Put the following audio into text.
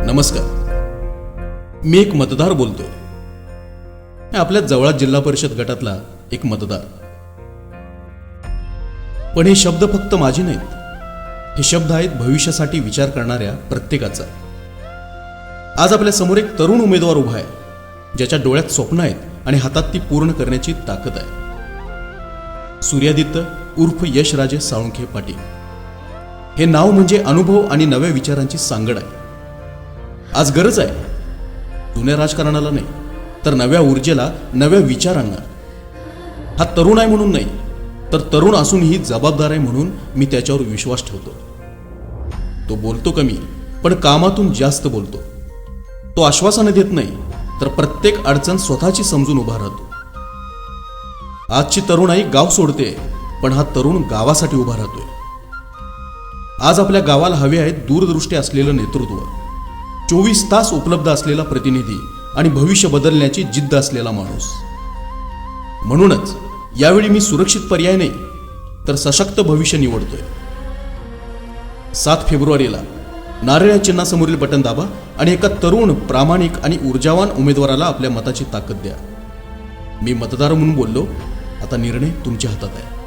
नमस्कार, मी एक मतदार बोलतोय। आपल्या जवळात जिल्हा परिषद गटातला एक मतदार। पण हे शब्द फक्त माझे नाहीत, हे शब्द आहेत भविष्यासाठी विचार करणाऱ्या प्रत्येकाचा। आज आपल्या समोर एक तरुण उमेदवार उभा आहे, ज्याच्या डोळ्यात स्वप्न आहेत आणि हातात ती पूर्ण करण्याची ताकद आहे। सूर्यादित्य उर्फ यशराजे साळुंखे पाटील। हे नाव म्हणजे अनुभव आणि नव्या विचारांची सांगड आहे। आज गरज आहे जुन्या राजकारणाला नाही, तर नव्या ऊर्जेला, नव्या विचारांना। हा तरुण आहे म्हणून नाही, तर तरुण असूनही जबाबदार आहे म्हणून मी त्याच्यावर विश्वास ठेवतो। तो बोलतो कमी, पण कामातून जास्त बोलतो। तो आश्वासनं देत नाही, तर प्रत्येक अडचण स्वतःची समजून उभा राहतो। आजची तरुणाई गाव सोडते, पण हा तरुण गावासाठी उभा राहतोय। आज आपल्या गावाला हवे आहे दूरदृष्टी असलेलं नेतृत्व, 24 तास उपलब्ध असलेला प्रतिनिधी आणि भविष्य बदलण्याची जिद्द असलेला माणूस। म्हणूनच यावेळी मी सुरक्षित पर्याय नाही, तर सशक्त भविष्य निवडतोय। 7 फेब्रुवारीला नारळ या चिन्हासमोरील बटन दाबा आणि एका तरुण, प्रामाणिक आणि ऊर्जावान उमेदवाराला आपल्या मताची ताकद द्या। मी मतदार म्हणून बोललो, आता निर्णय तुमच्या हातात आहे।